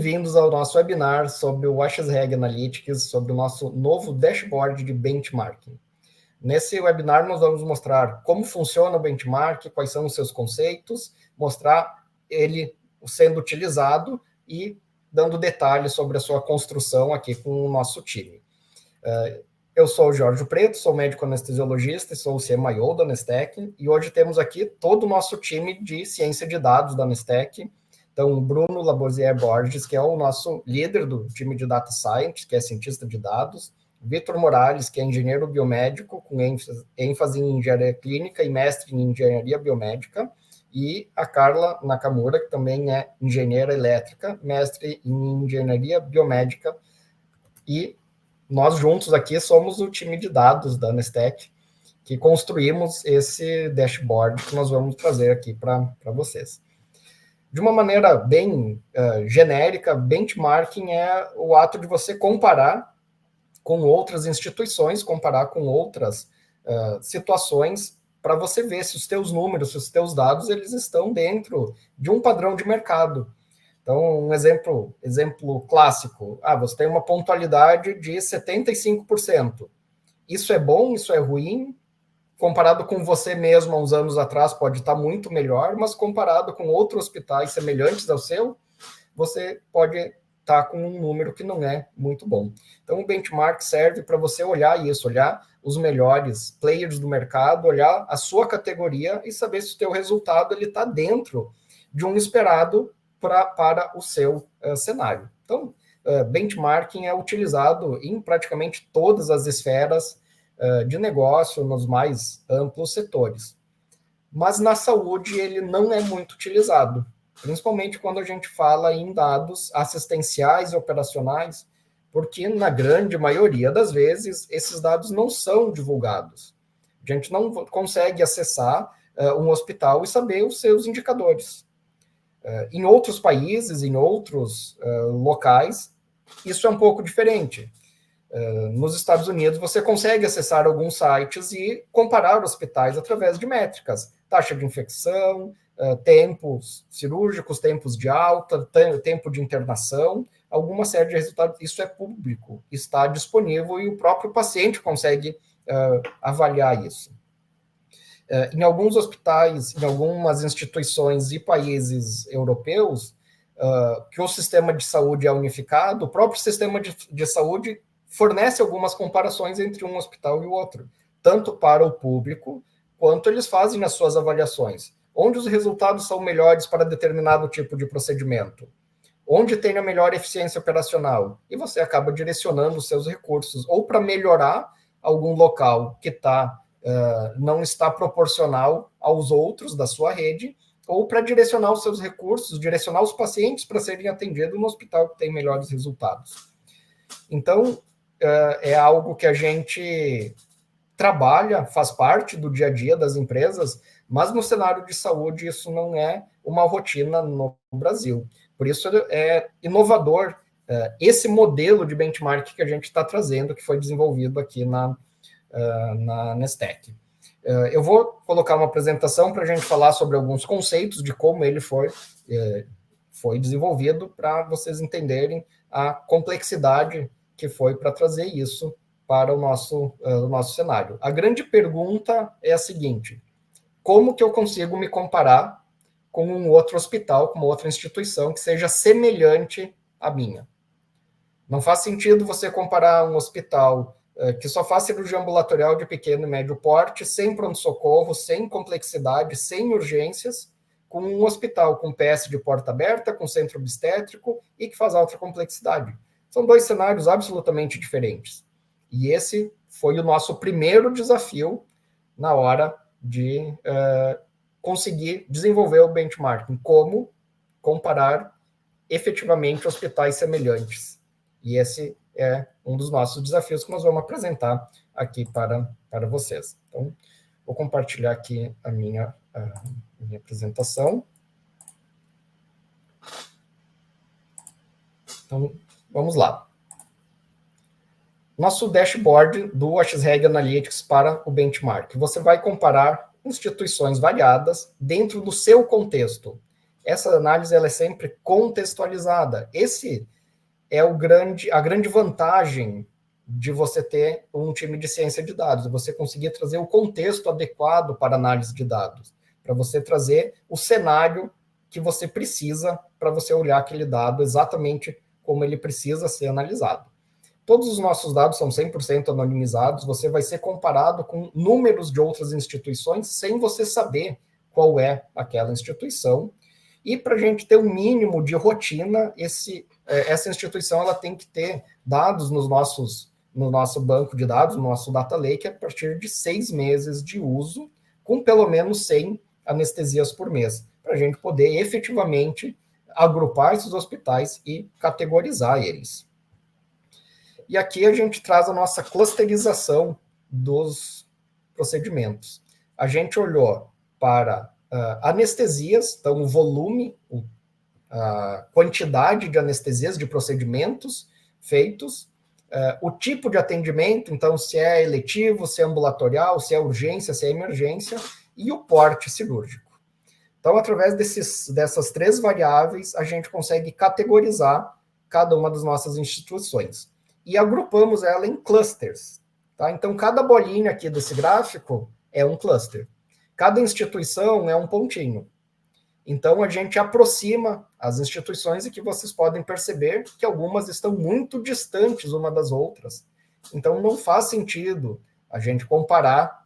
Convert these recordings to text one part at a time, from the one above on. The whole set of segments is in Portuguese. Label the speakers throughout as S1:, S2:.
S1: bem-vindos ao nosso webinar sobre o AXREG Analytics, sobre o nosso novo dashboard de benchmarking. Nesse webinar, nós vamos mostrar como funciona o benchmark, quais são os seus conceitos, mostrar ele sendo utilizado e dando detalhes sobre a sua construção aqui com o nosso time. Eu sou o Jorge Preto, sou médico anestesiologista e sou o CMIO da Nestec, e hoje temos aqui todo o nosso time de ciência de dados da Nestec. Então, Bruno Labosier Borges, que é o nosso líder do time de Data Science, que é cientista de dados, Vitor Morales, que é engenheiro biomédico, com ênfase em engenharia clínica e mestre em engenharia biomédica, e a Carla Nakamura, que também é engenheira elétrica, mestre em engenharia biomédica, e nós juntos aqui somos o time de dados da Nestec, que construímos esse dashboard que nós vamos trazer aqui para vocês. De uma maneira bem genérica, benchmarking é o ato de você comparar com outras instituições, comparar com outras situações, para você ver se os teus números, se os teus dados, eles estão dentro de um padrão de mercado. Então, um exemplo clássico, você tem uma pontualidade de 75%. Isso é bom, isso é ruim? Comparado com você mesmo há uns anos atrás, pode estar muito melhor, mas comparado com outros hospitais semelhantes ao seu, você pode estar com um número que não é muito bom. Então, o benchmark serve para você olhar isso, olhar os melhores players do mercado, olhar a sua categoria e saber se o teu resultado está dentro de um esperado para o seu cenário. Então, benchmarking é utilizado em praticamente todas as esferas de negócio, nos mais amplos setores. Mas na saúde ele não é muito utilizado, principalmente quando a gente fala em dados assistenciais e operacionais, porque na grande maioria das vezes esses dados não são divulgados. A gente não consegue acessar um hospital e saber os seus indicadores. Em outros países, em outros locais, isso é um pouco diferente. Nos Estados Unidos, você consegue acessar alguns sites e comparar hospitais através de métricas. Taxa de infecção, tempos cirúrgicos, tempos de alta, tempo de internação, alguma série de resultados. Isso é público, está disponível e o próprio paciente consegue avaliar isso. Em alguns hospitais, em algumas instituições e países europeus, que o sistema de saúde é unificado, o próprio sistema de saúde fornece algumas comparações entre um hospital e o outro, tanto para o público, quanto eles fazem as suas avaliações. Onde os resultados são melhores para determinado tipo de procedimento? Onde tem a melhor eficiência operacional? E você acaba direcionando os seus recursos, ou para melhorar algum local que não está proporcional aos outros da sua rede, ou para direcionar os seus recursos, direcionar os pacientes para serem atendidos no hospital que tem melhores resultados. Então, é algo que a gente trabalha, faz parte do dia a dia das empresas, mas no cenário de saúde isso não é uma rotina no Brasil. Por isso é inovador esse modelo de benchmark que a gente está trazendo, que foi desenvolvido aqui na Nestec. Eu vou colocar uma apresentação para a gente falar sobre alguns conceitos de como ele foi desenvolvido, para vocês entenderem a complexidade que foi para trazer isso para o nosso cenário. A grande pergunta é a seguinte: como que eu consigo me comparar com um outro hospital, com uma outra instituição que seja semelhante à minha? Não faz sentido você comparar um hospital que só faz cirurgia ambulatorial de pequeno e médio porte, sem pronto-socorro, sem complexidade, sem urgências, com um hospital com PS de porta aberta, com centro obstétrico e que faz alta complexidade. São dois cenários absolutamente diferentes. E esse foi o nosso primeiro desafio na hora de conseguir desenvolver o benchmarking, como comparar efetivamente hospitais semelhantes. E esse é um dos nossos desafios que nós vamos apresentar aqui para vocês. Então, vou compartilhar aqui a minha apresentação. Então, vamos lá. Nosso dashboard do AXREG Analytics para o benchmark. Você vai comparar instituições variadas dentro do seu contexto. essa análise ela é sempre contextualizada. Esse é a grande vantagem de você ter um time de ciência de dados, você conseguir trazer o contexto adequado para análise de dados, para você trazer o cenário que você precisa para você olhar aquele dado exatamente como ele precisa ser analisado. Todos os nossos dados são 100% anonimizados, você vai ser comparado com números de outras instituições sem você saber qual é aquela instituição. E para a gente ter um mínimo de rotina, essa instituição ela tem que ter dados no nosso banco de dados, no nosso data lake, a partir de 6 meses de uso, com pelo menos 100 anestesias por mês, para a gente poder efetivamente agrupar esses hospitais e categorizar eles. E aqui a gente traz a nossa clusterização dos procedimentos. A gente olhou para anestesias, então o volume, a quantidade de anestesias, de procedimentos feitos, o tipo de atendimento, então se é eletivo, se é ambulatorial, se é urgência, se é emergência, e o porte cirúrgico. Então, através dessas 3 variáveis, a gente consegue categorizar cada uma das nossas instituições. E agrupamos ela em clusters. Tá? Então, cada bolinha aqui desse gráfico é um cluster. Cada instituição é um pontinho. Então, a gente aproxima as instituições e que vocês podem perceber que algumas estão muito distantes uma das outras. Então, não faz sentido a gente comparar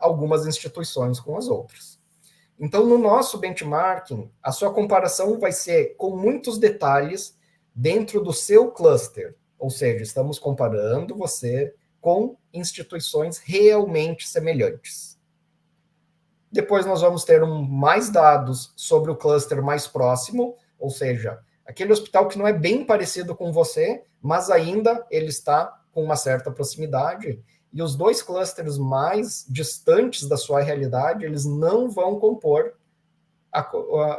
S1: algumas instituições com as outras. Então, no nosso benchmarking, a sua comparação vai ser com muitos detalhes dentro do seu cluster. Ou seja, estamos comparando você com instituições realmente semelhantes. Depois nós vamos ter mais dados sobre o cluster mais próximo, ou seja, aquele hospital que não é bem parecido com você, mas ainda ele está com uma certa proximidade, e os 2 clusters mais distantes da sua realidade, eles não vão compor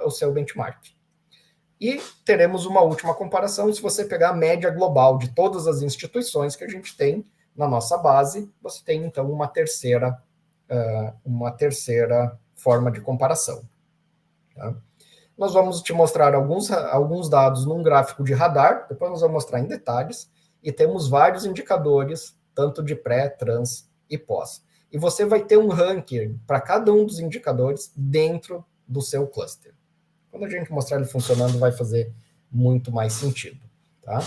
S1: o seu benchmark. E teremos uma última comparação, se você pegar a média global de todas as instituições que a gente tem na nossa base, você tem, então, uma terceira forma de comparação. Tá? Nós vamos te mostrar alguns dados num gráfico de radar, depois nós vamos mostrar em detalhes, e temos vários indicadores, tanto de pré, trans e pós. E você vai ter um ranking para cada um dos indicadores dentro do seu cluster. Quando a gente mostrar ele funcionando, vai fazer muito mais sentido. Tá?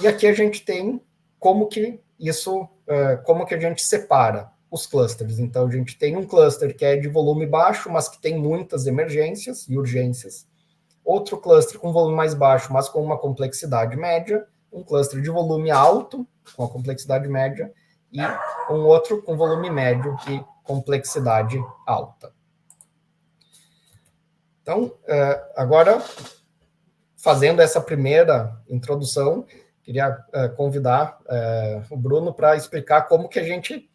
S1: E aqui a gente tem como que a gente separa os clusters. Então, a gente tem um cluster que é de volume baixo, mas que tem muitas emergências e urgências. Outro cluster com volume mais baixo, mas com uma complexidade média. Um cluster de volume alto, com a complexidade média. E um outro com volume médio e complexidade alta. Então, agora, fazendo essa primeira introdução, queria convidar o Bruno para explicar como que a gente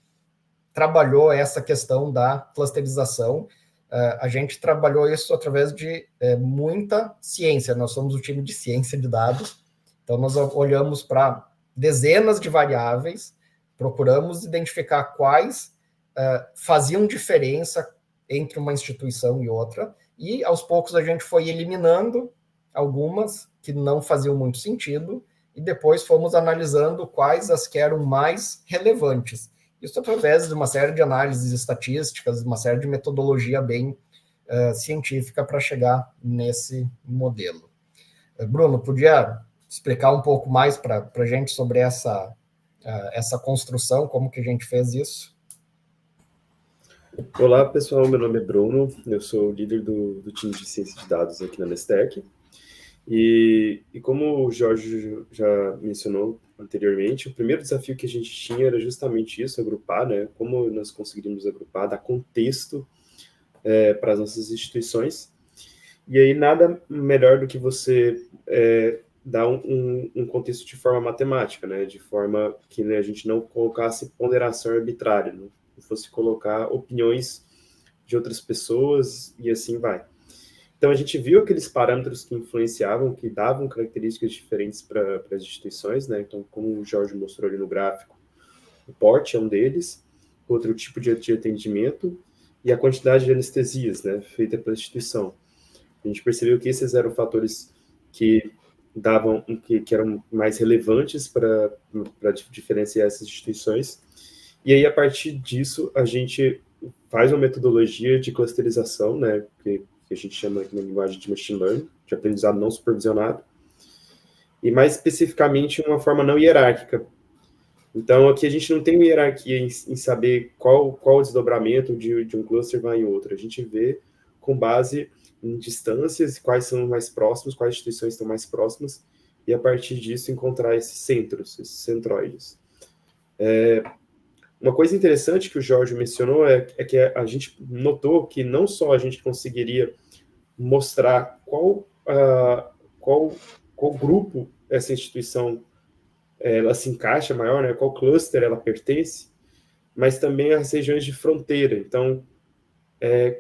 S1: trabalhou essa questão da clusterização. A gente trabalhou isso através de muita ciência. Nós somos o time de ciência de dados. Então, nós olhamos para dezenas de variáveis, procuramos identificar quais faziam diferença entre uma instituição e outra, e aos poucos a gente foi eliminando algumas que não faziam muito sentido, e depois fomos analisando quais as que eram mais relevantes. Isso através de uma série de análises estatísticas, uma série de metodologia bem científica para chegar nesse modelo. Bruno, podia explicar um pouco mais para a gente sobre essa construção, como que a gente fez isso?
S2: Olá, pessoal, meu nome é Bruno, eu sou líder do time de ciência de dados aqui na Nestec. E como o Jorge já mencionou anteriormente, o primeiro desafio que a gente tinha era justamente isso, agrupar, né? Como nós conseguiríamos agrupar, dar contexto para as nossas instituições. E aí nada melhor do que você dar um contexto de forma matemática, né? De forma que a gente não colocasse ponderação arbitrária, não fosse colocar opiniões de outras pessoas e assim vai. Então, a gente viu aqueles parâmetros que influenciavam, que davam características diferentes para as instituições, né? Então, como o Jorge mostrou ali no gráfico, o porte é um deles, outro tipo de atendimento e a quantidade de anestesias, né, feita pela instituição. A gente percebeu que esses eram fatores que davam, que eram mais relevantes para diferenciar essas instituições. E aí, a partir disso, a gente faz uma metodologia de clusterização, né, que a gente chama aqui na linguagem de machine learning, de aprendizado não supervisionado, e mais especificamente uma forma não hierárquica. Então, aqui a gente não tem uma hierarquia em saber qual o desdobramento de um cluster vai em outro. A gente vê com base em distâncias, quais são mais próximos, quais instituições estão mais próximas, e a partir disso encontrar esses centros, esses centroides. Uma coisa interessante que o Jorge mencionou é que a gente notou que não só a gente conseguiria mostrar qual grupo essa instituição ela se encaixa maior, né, qual cluster ela pertence, mas também as regiões de fronteira. Então,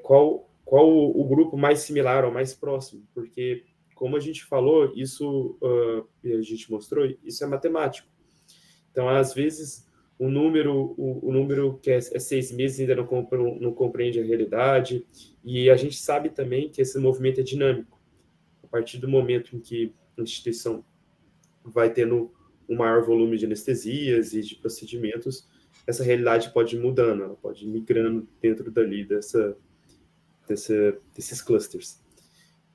S2: qual o grupo mais similar ou mais próximo? Porque, como a gente falou, isso, a gente mostrou, isso é matemático. Então, às vezes, o número que é 6 meses ainda não compreende a realidade, e a gente sabe também que esse movimento é dinâmico. A partir do momento em que a instituição vai tendo um maior volume de anestesias e de procedimentos, essa realidade pode ir mudando, ela pode ir migrando dentro dali desses clusters.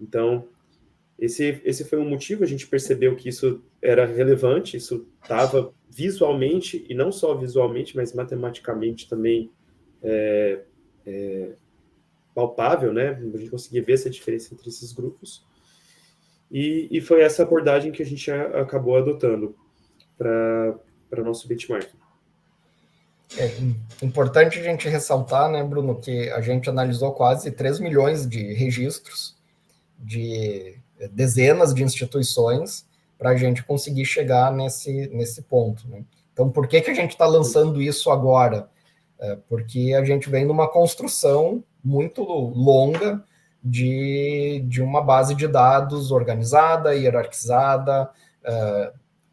S2: Então, esse foi um motivo, a gente percebeu que isso era relevante, isso estava visualmente, e não só visualmente, mas matematicamente também palpável, né? A gente conseguia ver essa diferença entre esses grupos. E foi essa abordagem que a gente acabou adotando para nosso benchmarking.
S1: É importante a gente ressaltar, né, Bruno, que a gente analisou quase 3 milhões de registros de dezenas de instituições para a gente conseguir chegar nesse ponto, né? Então, por que a gente está lançando isso agora? Porque a gente vem numa construção muito longa de uma base de dados organizada, hierarquizada,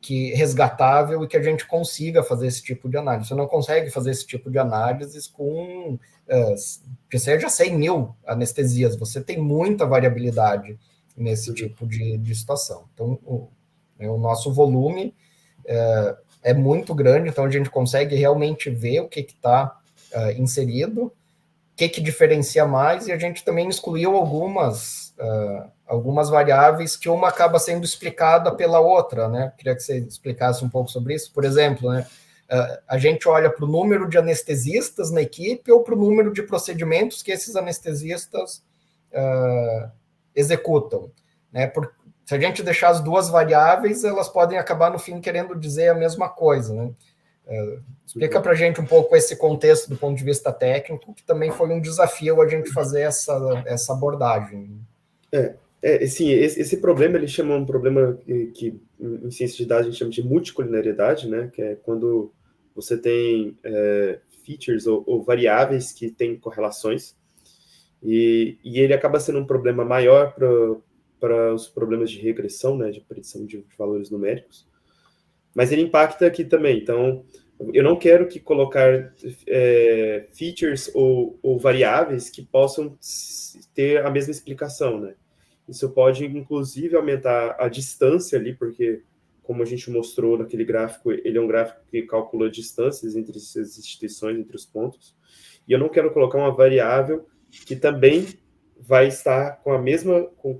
S1: que resgatável e que a gente consiga fazer esse tipo de análise. Você não consegue fazer esse tipo de análises com que seja 100 mil anestesias. Você tem muita variabilidade nesse tipo de situação. Então, o nosso volume é muito grande, então a gente consegue realmente ver o que está inserido, o que diferencia mais, e a gente também excluiu algumas variáveis que uma acaba sendo explicada pela outra, né? Queria que você explicasse um pouco sobre isso. Por exemplo, né, a gente olha para o número de anestesistas na equipe ou para o número de procedimentos que esses anestesistas executam, né? Se a gente deixar as duas variáveis, elas podem acabar, no fim, querendo dizer a mesma coisa, né? Explica para a gente um pouco esse contexto do ponto de vista técnico, que também foi um desafio a gente fazer essa abordagem.
S2: Sim, esse problema, ele chama um problema que em ciência de dados a gente chama de multicolinaridade, né? Que é quando você tem features ou variáveis que têm correlações, e ele acaba sendo um problema maior para os problemas de regressão, né? De predição de valores numéricos, mas ele impacta aqui também. Então, eu não quero que colocar features ou variáveis que possam ter a mesma explicação, né? Isso pode, inclusive, aumentar a distância ali, porque, como a gente mostrou naquele gráfico, ele é um gráfico que calcula distâncias entre as instituições, entre os pontos, e eu não quero colocar uma variável que também vai estar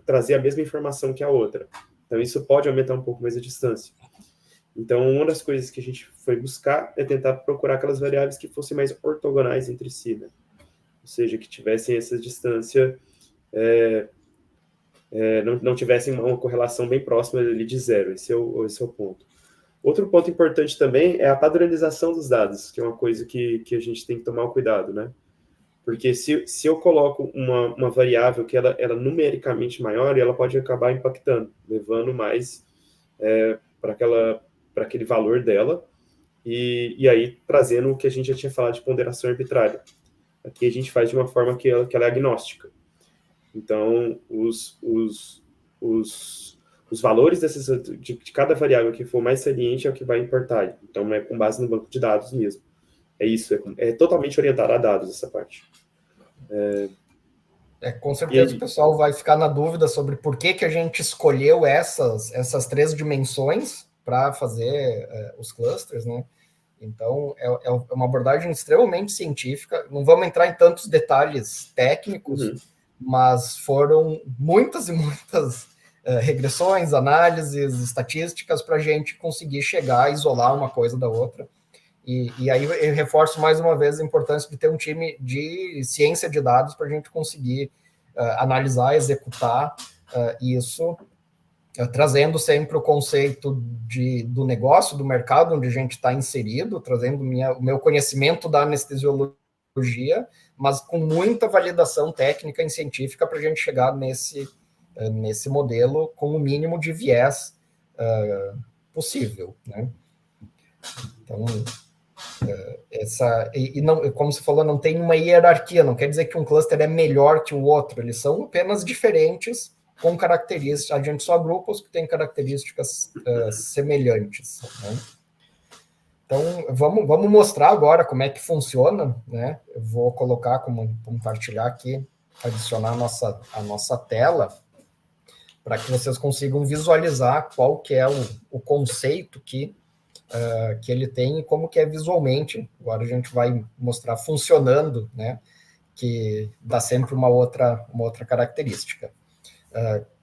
S2: trazer a mesma informação que a outra. Então, isso pode aumentar um pouco mais a distância. Então, uma das coisas que a gente foi buscar é tentar procurar aquelas variáveis que fossem mais ortogonais entre si, né? Ou seja, que tivessem essa distância, não tivessem uma correlação bem próxima ali de zero. Esse é o ponto. Outro ponto importante também é a padronização dos dados, que é uma coisa que a gente tem que tomar cuidado, né? Porque se eu coloco uma variável que ela numericamente maior, ela pode acabar impactando, levando mais para aquele valor dela, e aí trazendo o que a gente já tinha falado de ponderação arbitrária. Aqui a gente faz de uma forma que ela é agnóstica. Então, os valores de cada variável que for mais saliente é o que vai importar. Então, é com base no banco de dados mesmo. É isso, é totalmente orientado a dados essa parte.
S1: Com certeza o pessoal vai ficar na dúvida sobre por que a gente escolheu essas 3 dimensões para fazer os clusters, né? Então, é uma abordagem extremamente científica. Não vamos entrar em tantos detalhes técnicos, mas foram muitas e muitas regressões, análises, estatísticas para a gente conseguir chegar a isolar uma coisa da outra. E aí eu reforço mais uma vez a importância de ter um time de ciência de dados para a gente conseguir analisar, executar isso, trazendo sempre o conceito do negócio, do mercado onde a gente está inserido, trazendo o meu conhecimento da anestesiologia, mas com muita validação técnica e científica para a gente chegar nesse modelo com o mínimo de viés possível, né? Então, não, como você falou, não tem uma hierarquia, não quer dizer que um cluster é melhor que o outro, eles são apenas diferentes com características, a gente só agrupa os que têm características semelhantes, né? Então, vamos mostrar agora como é que funciona, né? Eu vou colocar, compartilhar aqui, adicionar a nossa tela, para que vocês consigam visualizar qual que é o conceito que ele tem e como que é visualmente. Agora a gente vai mostrar funcionando, né? Que dá sempre uma outra característica.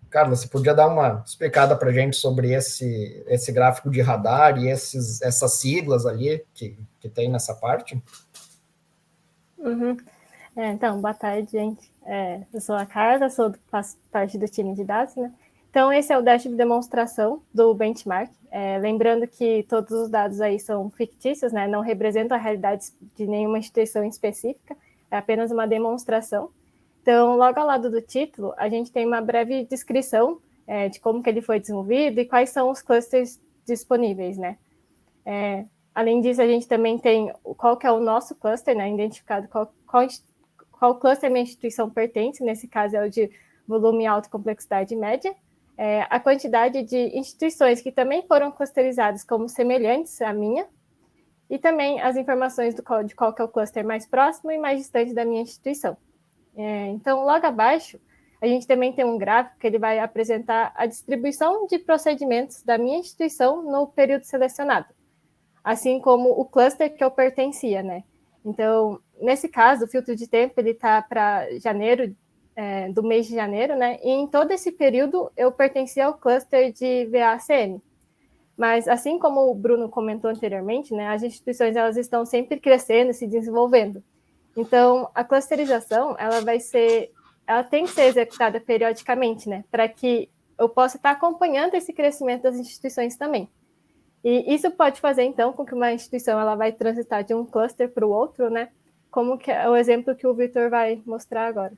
S1: Carla, você podia dar uma explicada para a gente sobre esse gráfico de radar e essas siglas ali que tem nessa parte?
S3: Uhum. Então, boa tarde, gente. Eu sou a Carla, faço parte do time de dados, né? Então, esse é o dash de demonstração do benchmark. Lembrando que todos os dados aí são fictícios, né? Não representam a realidade de nenhuma instituição específica, é apenas uma demonstração. Então, logo ao lado do título, a gente tem uma breve descrição de como que ele foi desenvolvido e quais são os clusters disponíveis, né? Além disso, a gente também tem qual que é o nosso cluster, né? Identificado qual cluster minha instituição pertence, nesse caso é o de volume alto e complexidade média. A quantidade de instituições que também foram clusterizadas como semelhantes à minha, e também as informações de qual que é o cluster mais próximo e mais distante da minha instituição. Então, logo abaixo, a gente também tem um gráfico que ele vai apresentar a distribuição de procedimentos da minha instituição no período selecionado, assim como o cluster que eu pertencia, né? Então, nesse caso, o filtro de tempo ele está para janeiro, do mês de janeiro, né? E em todo esse período eu pertencia ao cluster de VACM. Mas, assim como o Bruno comentou anteriormente, né, as instituições elas estão sempre crescendo e se desenvolvendo. Então, a clusterização ela tem que ser executada periodicamente, né, para que eu possa estar acompanhando esse crescimento das instituições também. E isso pode fazer, então, com que uma instituição ela vai transitar de um cluster para o outro, né, como que é o exemplo que o Victor vai mostrar agora.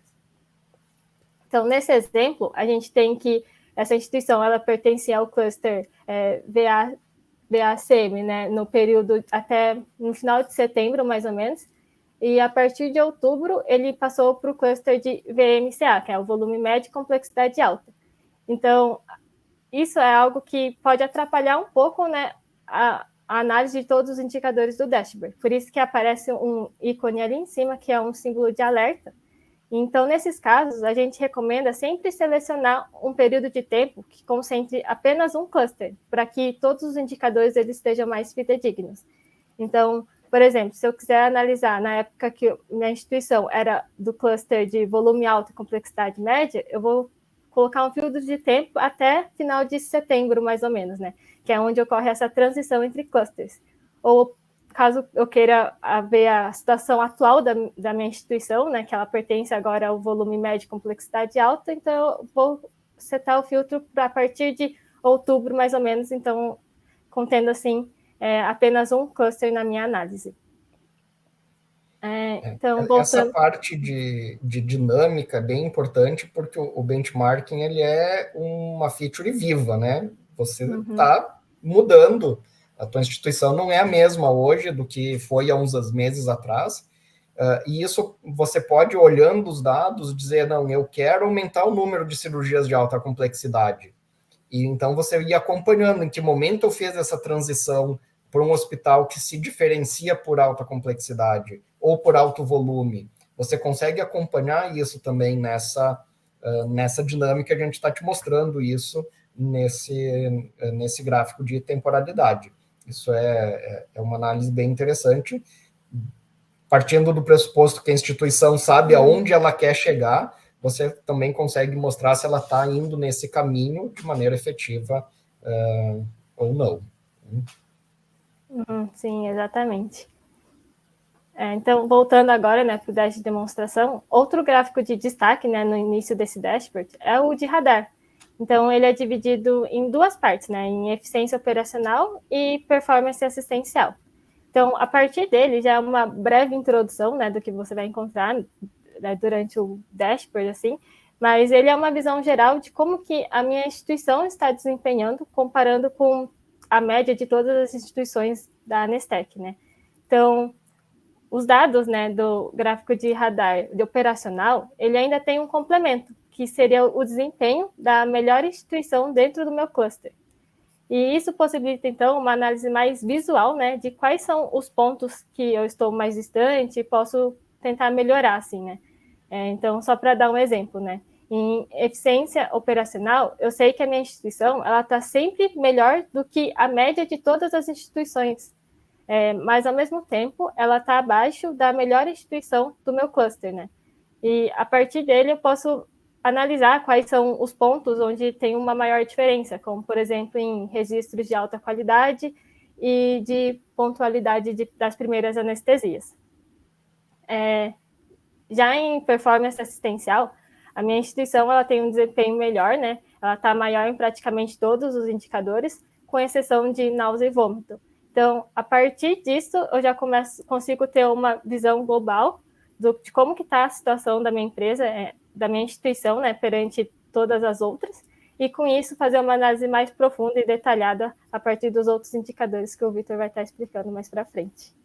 S3: Então, nesse exemplo, a gente tem que essa instituição ela pertencia ao cluster VACM, né, no período até no final de setembro, mais ou menos, e a partir de outubro ele passou para o cluster de VMCA, que é o volume médio e complexidade alta. Então, isso é algo que pode atrapalhar um pouco, né, a análise de todos os indicadores do dashboard. Por isso que aparece um ícone ali em cima, que é um símbolo de alerta. Então, nesses casos, a gente recomenda sempre selecionar um período de tempo que concentre apenas um cluster, para que todos os indicadores eles estejam mais fidedignos. Então, por exemplo, se eu quiser analisar na época que minha instituição era do cluster de volume alto e complexidade média, eu vou colocar um período de tempo até final de setembro, mais ou menos, né? Que é onde ocorre essa transição entre clusters. Ou caso eu queira ver a situação atual da minha instituição, né, que ela pertence agora ao volume médio e complexidade alta, então eu vou setar o filtro a partir de outubro, mais ou menos, então contendo assim apenas um cluster na minha análise.
S1: Então, voltando... Essa parte de dinâmica é bem importante, porque o benchmarking ele é uma feature viva, né? Você está mudando. A tua instituição não é a mesma hoje do que foi há uns meses atrás, e isso você pode, olhando os dados, dizer, não, eu quero aumentar o número de cirurgias de alta complexidade. E então você ia acompanhando em que momento eu fiz essa transição para um hospital que se diferencia por alta complexidade ou por alto volume. você consegue acompanhar isso também nessa dinâmica que a gente está te mostrando isso nesse gráfico de temporalidade. Isso é uma análise bem interessante, partindo do pressuposto que a instituição sabe aonde ela quer chegar, você também consegue mostrar se ela está indo nesse caminho de maneira efetiva ou não.
S3: Sim, exatamente. Então, voltando agora, né, para o dash de demonstração, outro gráfico de destaque, né, no início desse dashboard é o de radar. Então, ele é dividido em duas partes, né, em eficiência operacional e performance assistencial. Então, a partir dele, já é uma breve introdução, né, do que você vai encontrar, né, durante o dashboard, assim, mas ele é uma visão geral de como que a minha instituição está desempenhando, comparando com a média de todas as instituições da Anestec, né. Então, os dados, né, do gráfico de radar de operacional, ele ainda tem um complemento, que seria o desempenho da melhor instituição dentro do meu cluster. E isso possibilita, então, uma análise mais visual, né, de quais são os pontos que eu estou mais distante e posso tentar melhorar, assim, né. Então, só para dar um exemplo, né, em eficiência operacional, eu sei que a minha instituição, ela está sempre melhor do que a média de todas as instituições, mas, ao mesmo tempo, ela está abaixo da melhor instituição do meu cluster, né. E, a partir dele, eu posso analisar quais são os pontos onde tem uma maior diferença, como, por exemplo, em registros de alta qualidade e de pontualidade das primeiras anestesias. Já em performance assistencial, a minha instituição ela tem um desempenho melhor, né? Ela está maior em praticamente todos os indicadores, com exceção de náusea e vômito. Então, a partir disso, eu já consigo ter uma visão global de como que está a situação da minha empresa, da minha instituição, né, perante todas as outras, e com isso fazer uma análise mais profunda e detalhada a partir dos outros indicadores que o Vitor vai estar explicando mais para frente.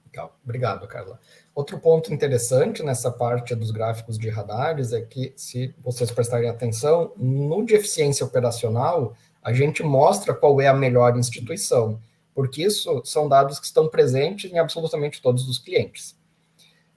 S1: Legal, obrigado, Carla. Outro ponto interessante nessa parte dos gráficos de radares é que, se vocês prestarem atenção, no de eficiência operacional, a gente mostra qual é a melhor instituição, porque isso são dados que estão presentes em absolutamente todos os clientes.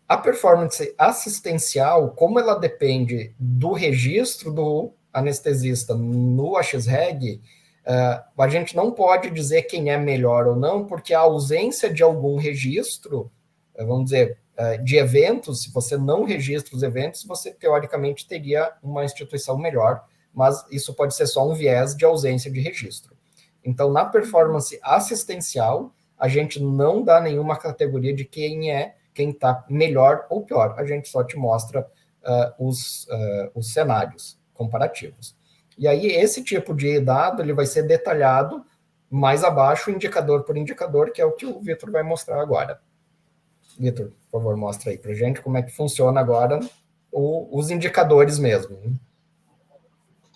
S1: A performance assistencial, como ela depende do registro do anestesista no AXREG, a gente não pode dizer quem é melhor ou não, porque a ausência de algum registro, vamos dizer, de eventos, se você não registra os eventos, você teoricamente teria uma instituição melhor, mas isso pode ser só um viés de ausência de registro. Então, na performance assistencial, a gente não dá nenhuma categoria de quem está melhor ou pior. A gente só te mostra os cenários comparativos. E aí, esse tipo de dado ele vai ser detalhado mais abaixo, indicador por indicador, que é o que o Vitor vai mostrar agora. Vitor, por favor, mostra aí para a gente como é que funciona agora os indicadores mesmo.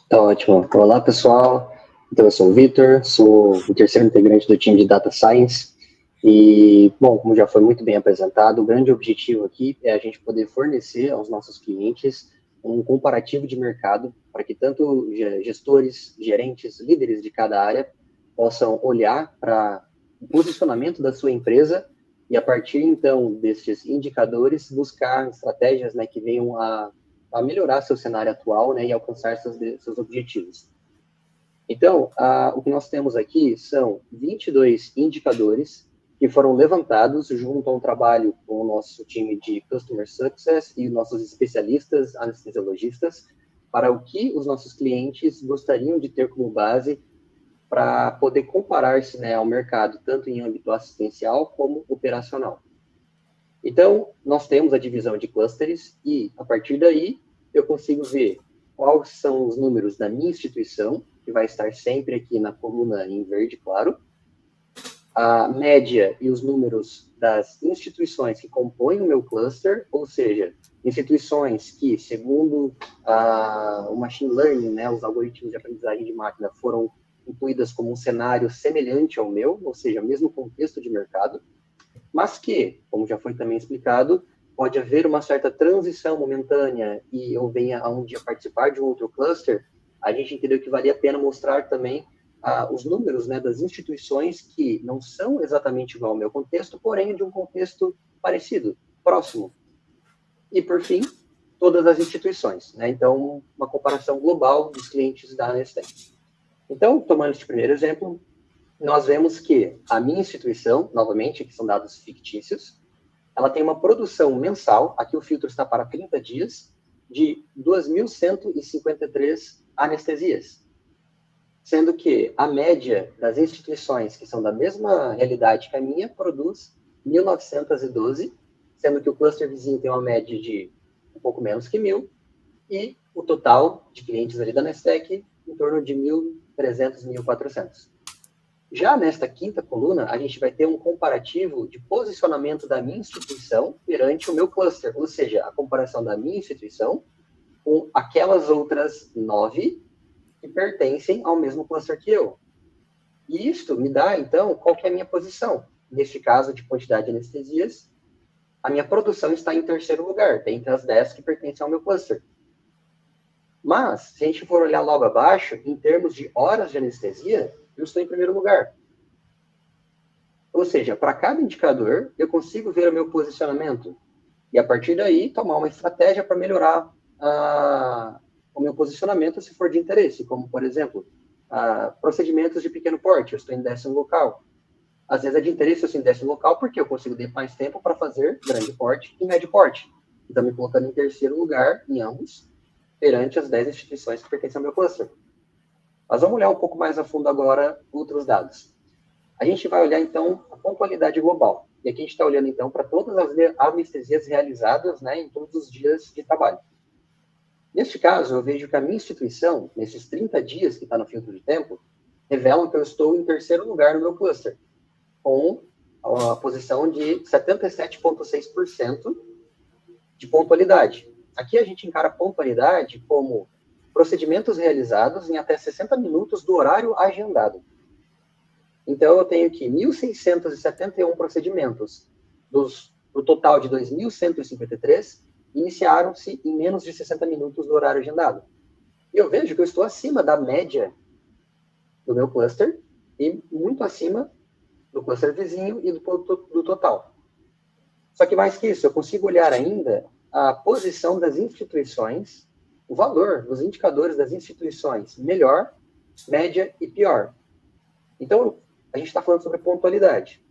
S4: Tá ótimo. Olá, pessoal. Então, eu sou o Vitor, sou o terceiro integrante do time de Data Science. E, bom, como já foi muito bem apresentado, o grande objetivo aqui é a gente poder fornecer aos nossos clientes um comparativo de mercado para que tanto gestores, gerentes, líderes de cada área possam olhar para o posicionamento da sua empresa e, a partir, então, desses indicadores, buscar estratégias, né, que venham a melhorar seu cenário atual, né, e alcançar seus objetivos. Então, o que nós temos aqui são 22 indicadores que foram levantados junto a um trabalho com o nosso time de Customer Success e nossos especialistas anestesiologistas para o que os nossos clientes gostariam de ter como base para poder comparar-se, né, ao mercado, tanto em âmbito assistencial como operacional. Então, nós temos a divisão de clusters e, a partir daí, eu consigo ver quais são os números da minha instituição, que vai estar sempre aqui na coluna em verde claro, a média e os números das instituições que compõem o meu cluster, ou seja, instituições que, segundo o machine learning, né, os algoritmos de aprendizagem de máquina, foram incluídas como um cenário semelhante ao meu, ou seja, mesmo contexto de mercado, mas que, como já foi também explicado, pode haver uma certa transição momentânea e eu venha a um dia participar de um outro cluster, a gente entendeu que valia a pena mostrar também os números, né, das instituições que não são exatamente igual ao meu contexto, porém de um contexto parecido, próximo. E, por fim, todas as instituições, né? Então, uma comparação global dos clientes da Nestlé. Então, tomando este primeiro exemplo, nós vemos que a minha instituição, novamente, que são dados fictícios, ela tem uma produção mensal, aqui o filtro está para 30 dias, de 2.153 anestesias. Sendo que a média das instituições que são da mesma realidade que a minha produz 1.912, sendo que o cluster vizinho tem uma média de um pouco menos que 1.000, e o total de clientes ali da Nestec em torno de 1.300, 1.400. Já nesta quinta coluna, a gente vai ter um comparativo de posicionamento da minha instituição perante o meu cluster, ou seja, a comparação da minha instituição com aquelas outras 9 que pertencem ao mesmo cluster que eu. E isto me dá, então, qual que é a minha posição. Neste caso de quantidade de anestesias, a minha produção está em terceiro lugar, dentre as 10 que pertencem ao meu cluster. Mas, se a gente for olhar logo abaixo, em termos de horas de anestesia, eu estou em primeiro lugar. Ou seja, para cada indicador, eu consigo ver o meu posicionamento. E, a partir daí, tomar uma estratégia para melhorar o meu posicionamento, se for de interesse. Como, por exemplo, procedimentos de pequeno porte. Eu estou em 10º local. Às vezes é de interesse eu estou em 10º local, porque eu consigo ter mais tempo para fazer grande porte e médio porte. Então, me colocando em terceiro lugar em ambos, perante as 10 instituições que pertencem ao meu cluster. Mas vamos olhar um pouco mais a fundo agora outros dados. A gente vai olhar, então, a pontualidade global. E aqui a gente está olhando, então, para todas as anestesias realizadas, né, em todos os dias de trabalho. Neste caso, eu vejo que a minha instituição, nesses 30 dias que está no filtro de tempo, revelam que eu estou em terceiro lugar no meu cluster, com a posição de 77,6% de pontualidade. Aqui a gente encara a pontualidade como procedimentos realizados em até 60 minutos do horário agendado. Então, eu tenho aqui 1.671 procedimentos do total de 2.153 iniciaram-se em menos de 60 minutos do horário agendado. E eu vejo que eu estou acima da média do meu cluster e muito acima do cluster vizinho e do total. Só que mais que isso, eu consigo olhar ainda a posição das instituições, o valor dos indicadores das instituições melhor, média e pior. Então, a gente está falando sobre pontualidade.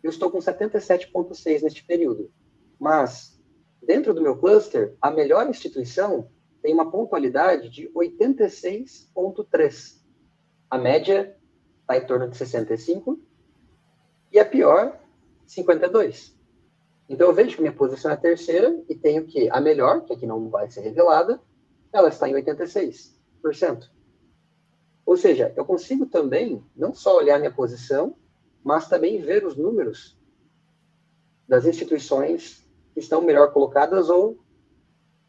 S4: Eu estou com 77,6 neste período, mas dentro do meu cluster, a melhor instituição tem uma pontualidade de 86,3. A média está em torno de 65 e a pior, 52. Então, eu vejo que minha posição é a terceira e tenho que a melhor, que aqui não vai ser revelada, ela está em 86%. Ou seja, eu consigo também não só olhar minha posição, mas também ver os números das instituições que estão melhor colocadas ou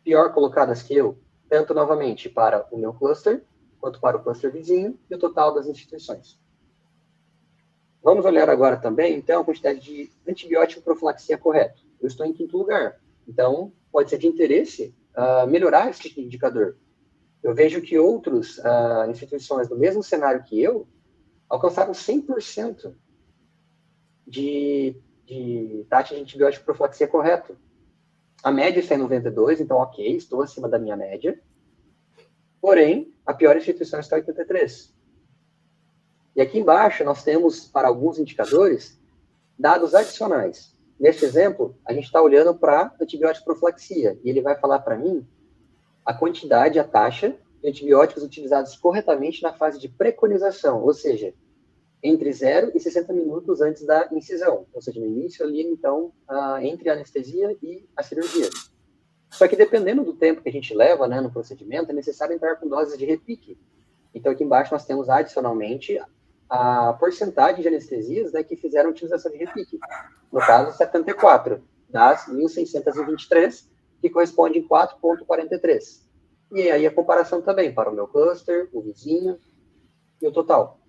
S4: pior colocadas que eu, tanto novamente para o meu cluster, quanto para o cluster vizinho e o total das instituições. Vamos olhar agora também, então, a quantidade de antibiótico profilaxia correto. Eu estou em 5º lugar, então pode ser de interesse melhorar esse tipo de indicador. Eu vejo que outras instituições do mesmo cenário que eu alcançaram 100% de taxa de antibiótico profilaxia correto. A média está em 92, então ok, estou acima da minha média. Porém, a pior instituição está em 83. E aqui embaixo nós temos, para alguns indicadores, dados adicionais. Neste exemplo, a gente está olhando para antibiótico profilaxia, e ele vai falar para mim a quantidade, a taxa de antibióticos utilizados corretamente na fase de preconização, ou seja, entre 0 e 60 minutos antes da incisão, ou seja, no início ali, então, entre a anestesia e a cirurgia. Só que dependendo do tempo que a gente leva, né, no procedimento, é necessário entrar com doses de repique. Então, aqui embaixo nós temos adicionalmente a porcentagem de anestesias, né, que fizeram utilização de repique. No caso, 74 das 1.623, que corresponde em 4,43. E aí a comparação também para o meu cluster, o vizinho e o total.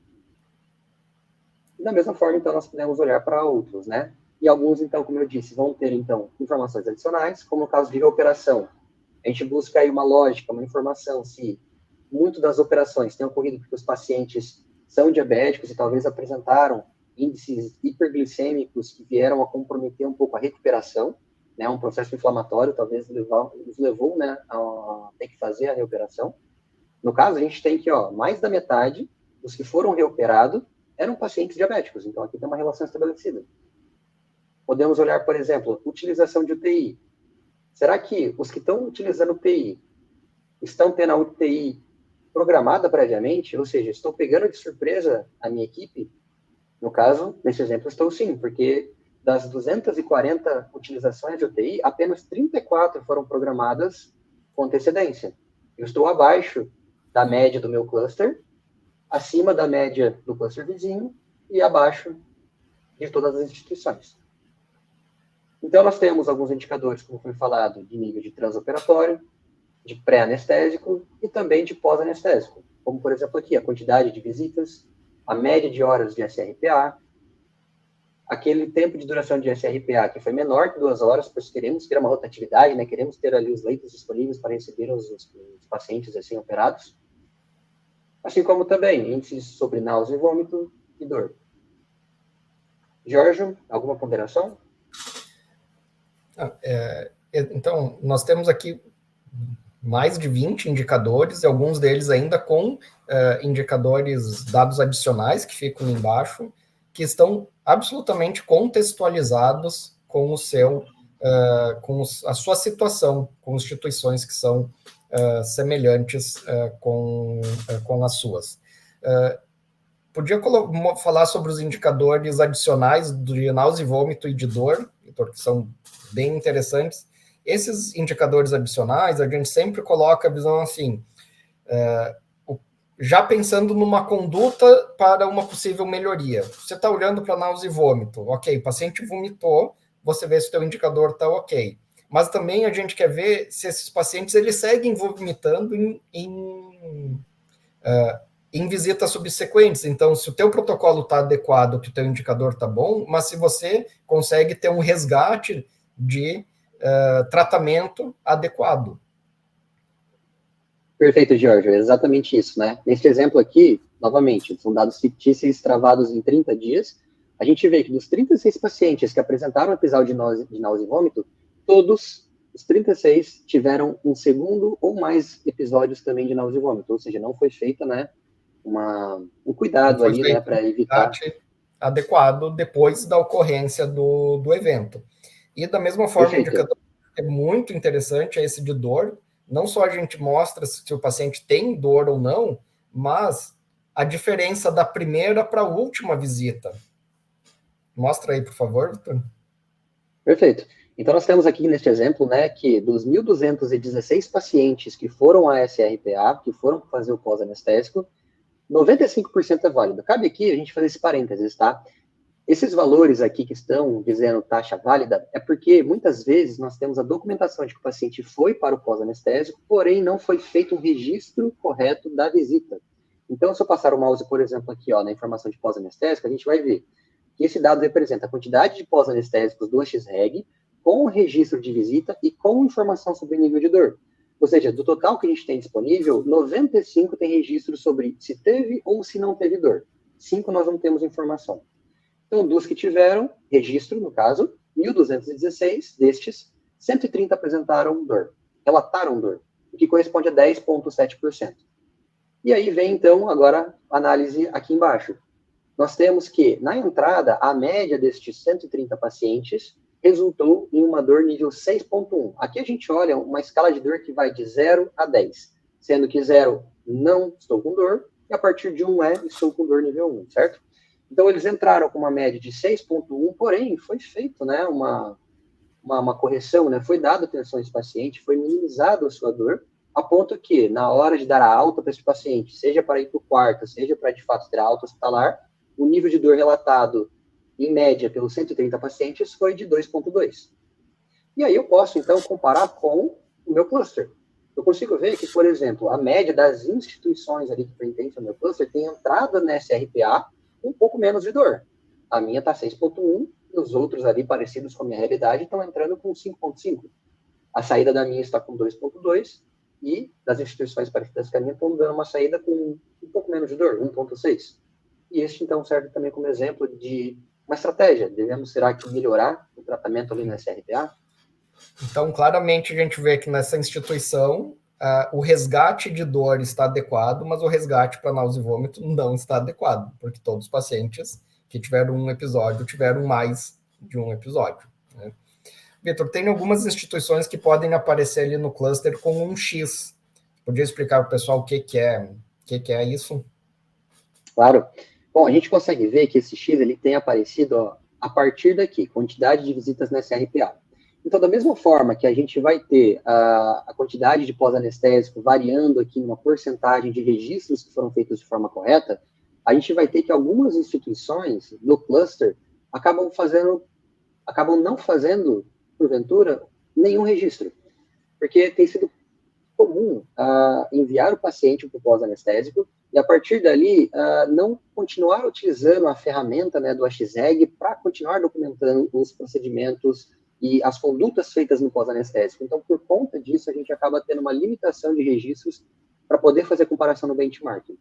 S4: E da mesma forma, então, nós podemos olhar para outros, né? E alguns, então, como eu disse, vão ter, então, informações adicionais, como no caso de reoperação. A gente busca aí uma lógica, uma informação, se muito das operações têm ocorrido porque os pacientes são diabéticos e talvez apresentaram índices hiperglicêmicos que vieram a comprometer um pouco a recuperação, né, um processo inflamatório, talvez nos levou, né, a ter que fazer a reoperação. No caso, a gente tem que, mais da metade dos que foram reoperados eram pacientes diabéticos, então aqui tem uma relação estabelecida. Podemos olhar, por exemplo, utilização de UTI. Será que os que estão utilizando UTI estão tendo a UTI programada previamente? Ou seja, estou pegando de surpresa a minha equipe? No caso, nesse exemplo, estou sim, porque das 240 utilizações de UTI, apenas 34 foram programadas com antecedência. Eu estou abaixo da média do meu cluster, acima da média do cluster vizinho e abaixo de todas as instituições. Então, nós temos alguns indicadores, como foi falado, de nível de transoperatório, de pré-anestésico e também de pós-anestésico, como, por exemplo, aqui, a quantidade de visitas, a média de horas de SRPA, aquele tempo de duração de SRPA que foi menor que 2 horas, pois queremos ter uma rotatividade, né? Queremos ter ali os leitos disponíveis para receber os pacientes assim operados, assim como também índices sobre náusea e vômito e dor. Jorge, alguma ponderação?
S1: Então, nós temos aqui mais de 20 indicadores, e alguns deles ainda com indicadores, dados adicionais que ficam embaixo, que estão absolutamente contextualizados com com a sua situação, com instituições que são semelhantes com as suas. Podia falar sobre os indicadores adicionais de náusea e vômito e de dor, que são bem interessantes. Esses indicadores adicionais, a gente sempre coloca a visão assim, já pensando numa conduta para uma possível melhoria. Você está olhando para náusea e vômito, ok, o paciente vomitou, você vê se o teu indicador está ok. Mas também a gente quer ver se esses pacientes eles seguem vomitando em visitas subsequentes. Então, se o teu protocolo está adequado, que o teu indicador está bom, mas se você consegue ter um resgate de tratamento adequado.
S4: Perfeito, Jorge, é exatamente isso, né? Nesse exemplo aqui, novamente, são dados fictícios travados em 30 dias. A gente vê que dos 36 pacientes que apresentaram episódio de náusea e vômito, todos os 36 tiveram um segundo ou mais episódios também de náusea e vômito, ou seja, não foi feita, né, um cuidado ali, né, para evitar.
S1: Adequado depois da ocorrência do evento. E da mesma forma, o indicador é muito interessante, é esse de dor. Não só a gente mostra se o paciente tem dor ou não, mas a diferença da primeira para a última visita. Mostra aí, por favor, Vitor.
S4: Perfeito. Então, nós temos aqui neste exemplo, né, que dos 1.216 pacientes que foram à SRPA, que foram fazer o pós-anestésico, 95% é válido. Cabe aqui a gente fazer esse parênteses, tá? Esses valores aqui que estão dizendo taxa válida é porque muitas vezes nós temos a documentação de que o paciente foi para o pós-anestésico, porém não foi feito um registro correto da visita. Então, se eu passar o mouse, por exemplo, aqui na informação de pós-anestésico, a gente vai ver que esse dado representa a quantidade de pós-anestésicos do XREG com o registro de visita e com informação sobre o nível de dor. Ou seja, do total que a gente tem disponível, 95 tem registro sobre se teve ou se não teve dor. 5 nós não temos informação. Então, dos que tiveram registro, no caso, 1.216 destes, 130 apresentaram dor, relataram dor, o que corresponde a 10,7%. E aí vem, então, agora a análise aqui embaixo. Nós temos que, na entrada, a média destes 130 pacientes resultou em uma dor nível 6,1. Aqui a gente olha uma escala de dor que vai de 0 a 10, sendo que 0, não estou com dor, e a partir de 1 estou com dor nível 1, certo? Então, eles entraram com uma média de 6,1, porém, foi feito, né, uma correção, né, foi dada atenção a esse paciente, foi minimizada a sua dor, a ponto que, na hora de dar a alta para esse paciente, seja para ir para o quarto, seja para, de fato, ter a alta hospitalar, o nível de dor relatado, em média, pelos 130 pacientes, foi de 2,2. E aí eu posso, então, comparar com o meu cluster. Eu consigo ver que, por exemplo, a média das instituições ali que pertencem ao meu cluster tem entrada na SRPA um pouco menos de dor. A minha está 6,1 e os outros ali, parecidos com a minha realidade, estão entrando com 5,5. A saída da minha está com 2,2 e das instituições parecidas com a minha estão dando uma saída com um pouco menos de dor, 1,6. E este, então, serve também como exemplo de uma estratégia. Devemos, será que, melhorar o tratamento ali na SRPA?
S1: Então, claramente, a gente vê que nessa instituição o resgate de dor está adequado, mas o resgate para náusea e vômito não está adequado, porque todos os pacientes que tiveram um episódio tiveram mais de um episódio, né? Vitor, tem algumas instituições que podem aparecer ali no cluster com um X. Podia explicar para o pessoal o que é isso?
S4: Claro. Bom, a gente consegue ver que esse X ele tem aparecido a partir daqui, quantidade de visitas na SRPA. Então, da mesma forma que a gente vai ter a quantidade de pós-anestésico variando aqui numa porcentagem de registros que foram feitos de forma correta, a gente vai ter que algumas instituições do cluster acabam não fazendo, porventura, nenhum registro. Porque tem sido comum enviar o paciente para o pós-anestésico e, a partir dali, não continuar utilizando a ferramenta, né, do AXEG para continuar documentando os procedimentos e as condutas feitas no pós-anestésico. Então, por conta disso, a gente acaba tendo uma limitação de registros para poder fazer comparação no benchmarking.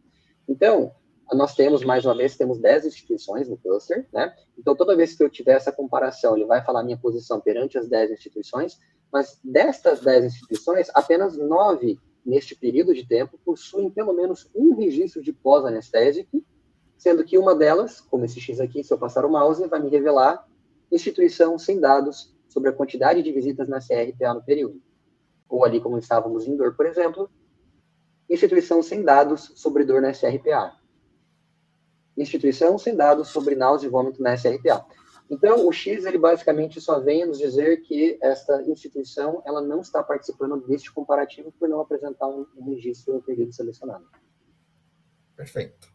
S4: Então, nós temos, mais uma vez, 10 instituições no cluster, né? Então, toda vez que eu tiver essa comparação, ele vai falar a minha posição perante as 10 instituições, mas destas 10 instituições, apenas 9, neste período de tempo, possuem pelo menos um registro de pós-anestésico, sendo que uma delas, como esse X aqui, se eu passar o mouse, vai me revelar instituição sem dados sobre a quantidade de visitas na CRPA no período. Ou ali, como estávamos em dor, por exemplo, instituição sem dados sobre dor na SRPA. Instituição sem dados sobre náusea e vômito na SRPA. Então, o X, ele basicamente só vem nos dizer que esta instituição, ela não está participando deste comparativo por não apresentar um registro no período selecionado.
S1: Perfeito.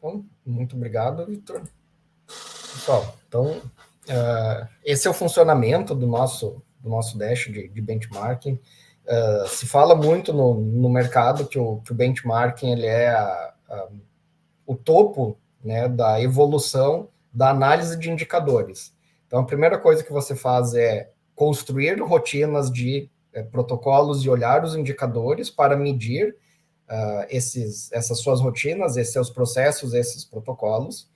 S1: Bom, muito obrigado, Vitor. Pessoal, então, esse é o funcionamento do nosso dash de benchmarking. Se fala muito no mercado que o benchmarking ele é o topo, né, da evolução da análise de indicadores. Então, a primeira coisa que você faz é construir rotinas de protocolos e olhar os indicadores para medir essas suas rotinas, esses seus processos, esses protocolos.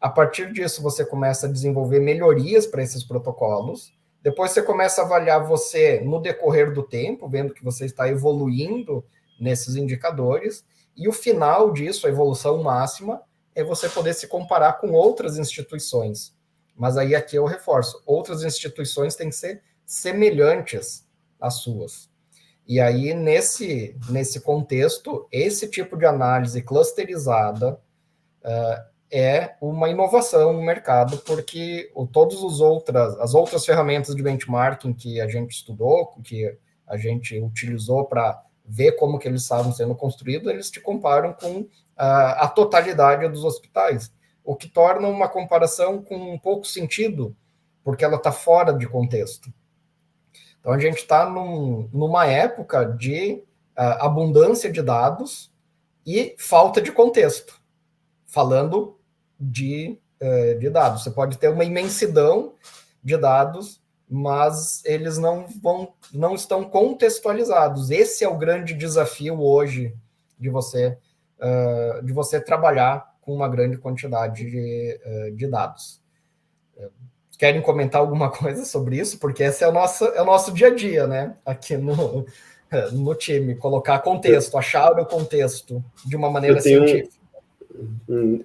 S1: A partir disso, você começa a desenvolver melhorias para esses protocolos. Depois, você começa a avaliar você no decorrer do tempo, vendo que você está evoluindo nesses indicadores. E o final disso, a evolução máxima, é você poder se comparar com outras instituições. Mas aí aqui eu reforço, outras instituições têm que ser semelhantes às suas. E aí, nesse contexto, esse tipo de análise clusterizada é uma inovação no mercado, porque as outras ferramentas de benchmarking que a gente estudou, que a gente utilizou para ver como que eles estavam sendo construídos, eles te comparam com a totalidade dos hospitais, o que torna uma comparação com um pouco sentido, porque ela está fora de contexto. Então, a gente está numa época de abundância de dados e falta de contexto, falando de dados. Você pode ter uma imensidão de dados, mas eles não estão contextualizados. Esse é o grande desafio hoje de você trabalhar com uma grande quantidade de dados. Querem comentar alguma coisa sobre isso? Porque esse é o nosso dia a dia, né? Aqui no time, colocar contexto, achar o contexto de uma maneira científica.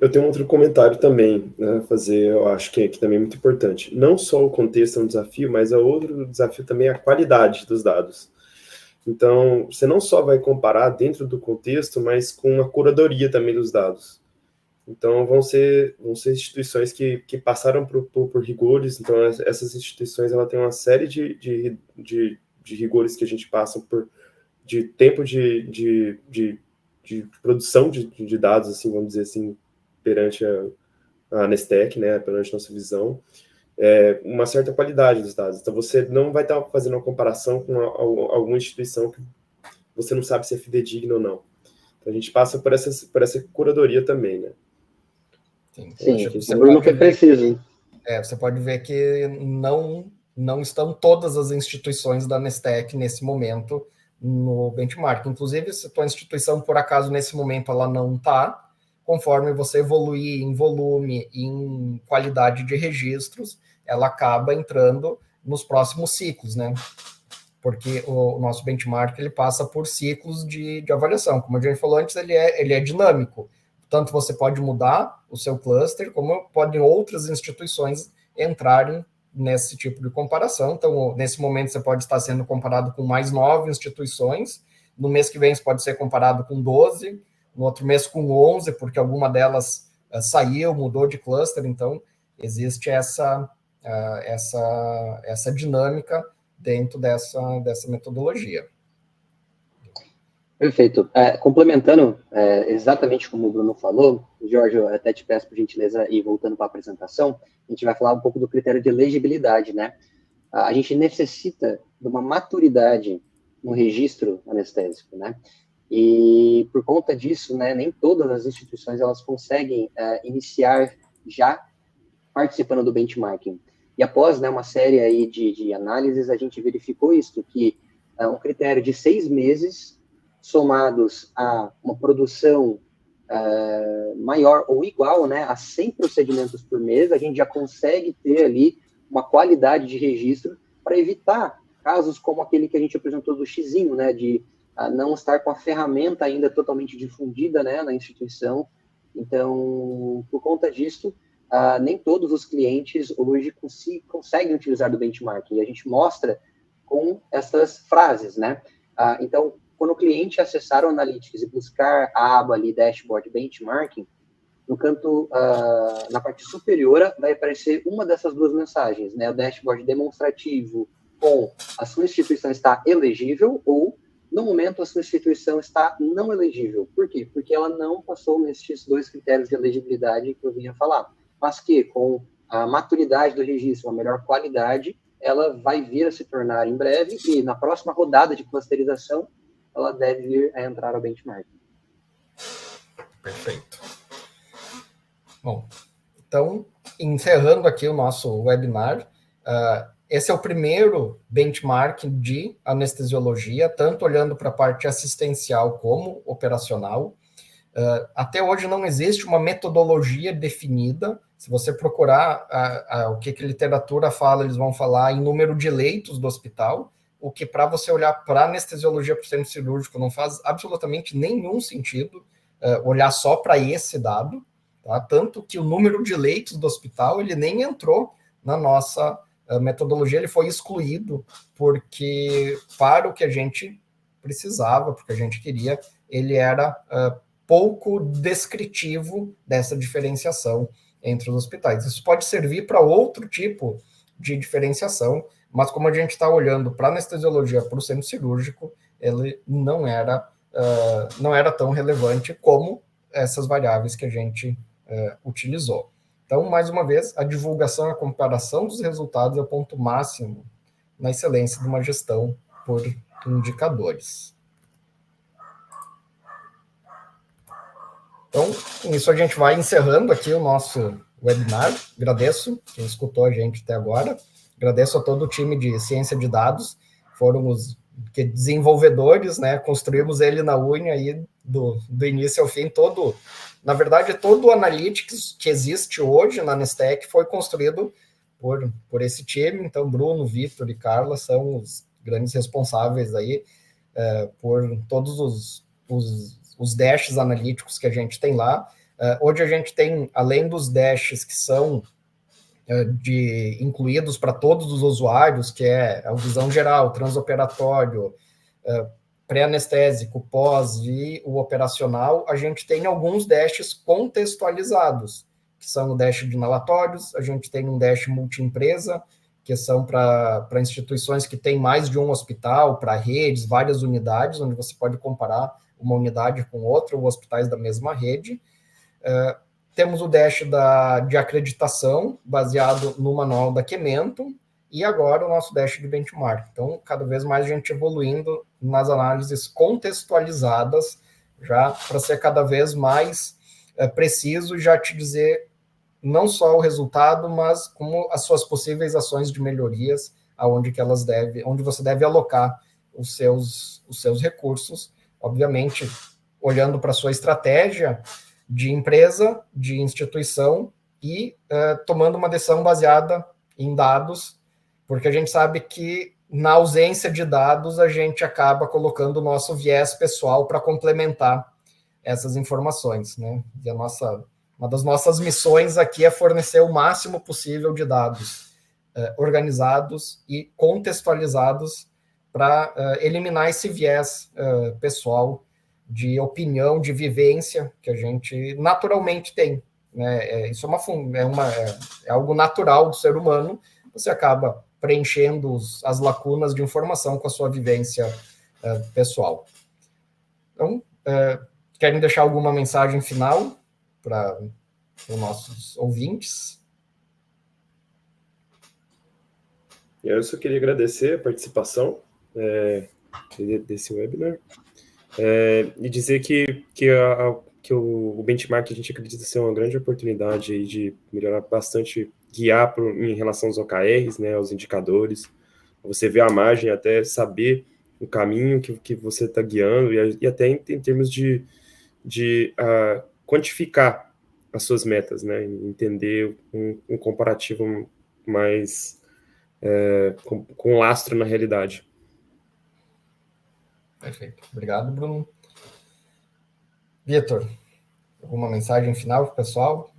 S2: Eu tenho outro comentário também, né, fazer, eu acho que também é muito importante. Não só o contexto é um desafio, mas outro desafio também é a qualidade dos dados. Então, você não só vai comparar dentro do contexto, mas com uma curadoria também dos dados. Então, vão ser instituições que passaram por rigores. Então, essas instituições ela tem uma série de rigores que a gente passa de tempo de produção de dados, assim, vamos dizer assim, perante a Nestec, né, perante a nossa visão, uma certa qualidade dos dados. Então, você não vai estar fazendo uma comparação com alguma instituição que você não sabe se é fidedigna ou não. Então, a gente passa por essa curadoria também, né?
S4: Sim, o Bruno foi preciso.
S1: Você pode ver que não estão todas as instituições da Nestec nesse momento no benchmark. Inclusive, se a tua instituição, por acaso, nesse momento, ela não está, conforme você evoluir em volume, em qualidade de registros, ela acaba entrando nos próximos ciclos, né? Porque o nosso benchmark ele passa por ciclos de avaliação. Como a gente falou antes, ele é dinâmico. Tanto você pode mudar o seu cluster, como podem outras instituições entrarem nesse tipo de comparação. Então, nesse momento, você pode estar sendo comparado com mais 9 instituições. No mês que vem, você pode ser comparado com 12. No outro mês, com 11, porque alguma delas saiu, mudou de cluster. Então, existe essa dinâmica dentro dessa metodologia.
S4: Perfeito. Complementando exatamente como o Bruno falou, Jorge, eu até te peço por gentileza ir voltando para a apresentação, a gente vai falar um pouco do critério de elegibilidade, né? A gente necessita de uma maturidade no registro anestésico, né? E por conta disso, né, nem todas as instituições elas conseguem iniciar já participando do benchmarking. E após, né, uma série aí de análises, a gente verificou isso, que um critério de 6 meses, somados a uma produção maior ou igual, né, a 100 procedimentos por mês, a gente já consegue ter ali uma qualidade de registro para evitar casos como aquele que a gente apresentou do xizinho, né, de não estar com a ferramenta ainda totalmente difundida, né, na instituição. Então, por conta disso, nem todos os clientes hoje conseguem utilizar do benchmarking, e a gente mostra com essas frases, né? Então, quando o cliente acessar o Analytics e buscar a aba ali, Dashboard Benchmarking, no canto, na parte superior, vai aparecer uma dessas duas mensagens, né? O dashboard demonstrativo com a sua instituição está elegível ou, no momento, a sua instituição está não elegível. Por quê? Porque ela não passou nesses 2 critérios de elegibilidade que eu vinha falar. Mas que, com a maturidade do registro, uma melhor qualidade, ela vai vir a se tornar em breve e, na próxima rodada de clusterização, ela deve vir a entrar ao benchmark.
S1: Perfeito. Bom, então, encerrando aqui o nosso webinar, esse é o primeiro benchmark de anestesiologia, tanto olhando para a parte assistencial como operacional. Até hoje não existe uma metodologia definida. Se você procurar o que a literatura fala, eles vão falar em número de leitos do hospital, o que para você olhar para anestesiologia para o centro cirúrgico não faz absolutamente nenhum sentido olhar só para esse dado, tá? Tanto que o número de leitos do hospital ele nem entrou na nossa metodologia, ele foi excluído porque para o que a gente precisava, porque a gente queria, ele era pouco descritivo dessa diferenciação entre os hospitais. Isso pode servir para outro tipo de diferenciação, mas como a gente está olhando para a anestesiologia, para o centro cirúrgico, ele não era tão relevante como essas variáveis que a gente utilizou. Então, mais uma vez, a divulgação e a comparação dos resultados é o ponto máximo na excelência de uma gestão por indicadores. Então, com isso a gente vai encerrando aqui o nosso webinar. Agradeço quem escutou a gente até agora. Agradeço a todo o time de ciência de dados, foram os desenvolvedores, né? Construímos ele na unha aí do início ao fim. Na verdade, todo o Analytics que existe hoje na Nestec foi construído por esse time. Então, Bruno, Vitor e Carla são os grandes responsáveis aí por todos os dashes analíticos que a gente tem lá. Hoje a gente tem, além dos dashes que são incluídos para todos os usuários, que é a visão geral, transoperatório, pré-anestésico, pós e o operacional, a gente tem alguns dashes contextualizados, que são o dash de inalatórios, a gente tem um dash multi-empresa, que são para instituições que têm mais de um hospital, para redes, várias unidades, onde você pode comparar uma unidade com outra, ou hospitais da mesma rede. Temos o dash de acreditação, baseado no manual da Chementum, e agora o nosso dash de benchmark. Então, cada vez mais a gente evoluindo nas análises contextualizadas, já para ser cada vez mais preciso e já te dizer não só o resultado, mas como as suas possíveis ações de melhorias, onde você deve alocar os seus recursos, obviamente, olhando para a sua estratégia de empresa, de instituição e tomando uma decisão baseada em dados porque a gente sabe que, na ausência de dados, a gente acaba colocando o nosso viés pessoal para complementar essas informações, né? E uma das nossas missões aqui é fornecer o máximo possível de dados organizados e contextualizados para eliminar esse viés pessoal de opinião, de vivência que a gente naturalmente tem, né? Isso é algo natural do ser humano. Você acaba preenchendo as lacunas de informação com a sua vivência pessoal. Então, querem deixar alguma mensagem final para os nossos ouvintes?
S2: Eu só queria agradecer a participação desse webinar e dizer que o benchmark a gente acredita ser uma grande oportunidade aí de melhorar bastante, guiar em relação aos OKRs, né, aos indicadores, você ver a margem, até saber o caminho que você está guiando e até em termos de quantificar as suas metas, né, entender um comparativo mais com lastro na realidade.
S1: Perfeito. Obrigado, Bruno. Vitor, alguma mensagem final para o pessoal?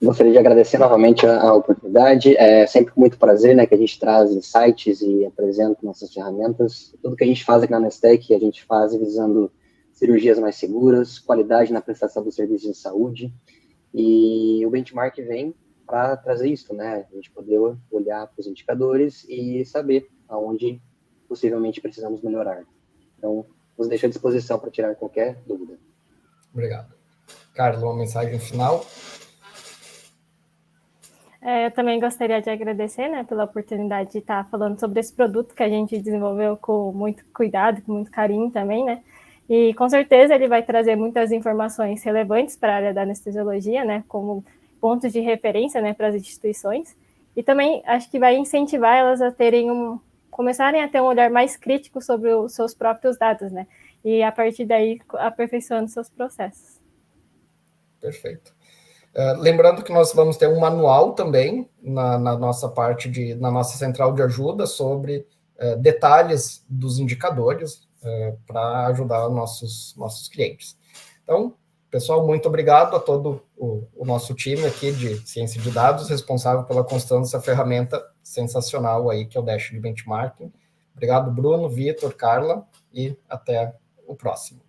S4: Gostaria de agradecer novamente a oportunidade. É sempre com muito prazer, né, que a gente traz insights e apresenta nossas ferramentas. Tudo que a gente faz aqui na Nestec, a gente faz visando cirurgias mais seguras, qualidade na prestação dos serviços de saúde. E o benchmark vem para trazer isso, né? A gente poder olhar para os indicadores e saber aonde possivelmente precisamos melhorar. Então, nos deixa à disposição para tirar qualquer dúvida.
S1: Obrigado. Carlos, uma mensagem final?
S3: Eu também gostaria de agradecer, né, pela oportunidade de estar falando sobre esse produto que a gente desenvolveu com muito cuidado, com muito carinho também, né? E com certeza ele vai trazer muitas informações relevantes para a área da anestesiologia, né, como pontos de referência, né, para as instituições. E também acho que vai incentivar elas a começarem a ter um olhar mais crítico sobre os seus próprios dados, né? E a partir daí aperfeiçoando seus processos.
S1: Perfeito. Lembrando que nós vamos ter um manual também na nossa na nossa central de ajuda sobre detalhes dos indicadores para ajudar os nossos clientes. Então, pessoal, muito obrigado a todo o nosso time aqui de ciência de dados, responsável pela construção dessa ferramenta sensacional aí, que é o Dash de Benchmarking. Obrigado, Bruno, Vitor, Carla, e até o próximo.